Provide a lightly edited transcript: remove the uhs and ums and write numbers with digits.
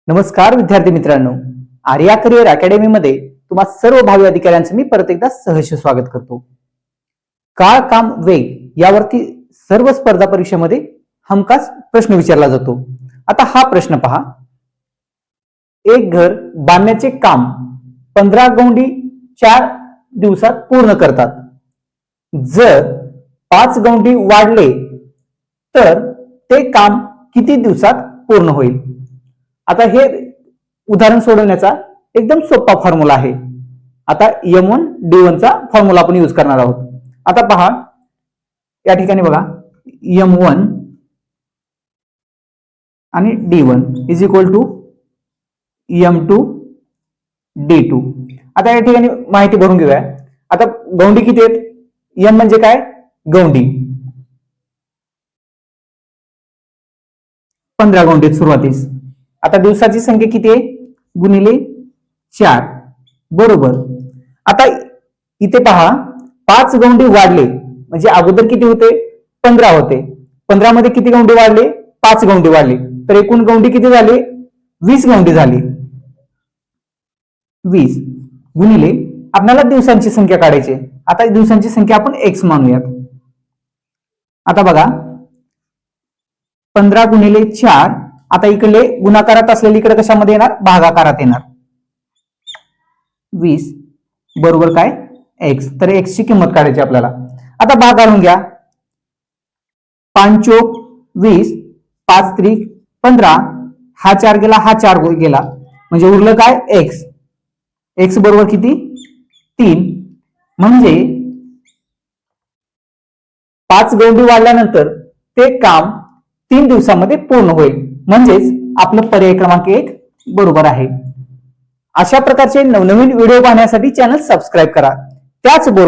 नमस्कार विद्यार्थी मित्रांनो, आर्या करिअर अकॅडमी मध्ये तुम्हा सर्व भावी अधिकाऱ्यांचं मी परत एकदा सहर्ष स्वागत करतो. काळ काम वेग यावरती सर्व स्पर्धा परीक्षेमध्ये हमखास प्रश्न विचारला जातो. आता हा प्रश्न पहा. एक घर बांधण्याचे काम 15 गौंडी 4 दिवसात पूर्ण करतात. जर 5 गौंडी वाढले तर ते काम किती दिवसात पूर्ण होईल? आता हे उदाहरण सोडवण्याचा एकदम सोपा फॉर्म्युला आहे. आता M1 D1 चा फॉर्म्युला आपण यूज करणार आहोत. आता पहा, या ठिकाणी बघा, M1 आणि D1 is equal to M2 D2. आता या ठिकाणी माहिती भरून घेऊया. आता गौंडी किती आहेत? M म्हणजे काय? गौंडी 15 गौंडी सुरुवातीस. आता दिवसाची संख्या किती आहे? गुणिले 4 बरोबर. आता इथे पहा, 5 गौंडी वाढले म्हणजे अगोदर किती होते? 15 होते. 15 मध्ये किती गौंडी वाढले? 5 गौंडी वाढले. तर एकूण गौंडी किती झाली? 20 गौंडी झाली. 20 गुणिले आपल्याला दिवसांची संख्या काढायची. आता दिवसांची संख्या आपण x मानूयात. आता बघा, 15 गुणिले 4. आता इकडे गुणाकारात असलेली इकडे कशामध्ये येणार? भागाकारात येणार. 20 बरोबर काय? x. तर x ची किंमत काढायची आपल्याला. आता भाग घालून घ्या. 5 चोक 20, 5 त्रिक 15. हा 4 गेला, हा 4 गेला, म्हणजे उरलं काय? x. x बरोबर किती? 3. म्हणजे 5 गौंडी वाढल्यानंतर ते काम 3 दिवसामध्ये पूर्ण होईल. म्हणजेच आपलं पर्याय क्रमांक 1 बरोबर आहे. अशा प्रकारचे नवनवीन व्हिडिओ पाहण्यासाठी चॅनल सबस्क्राईब करा. त्याचबरोबर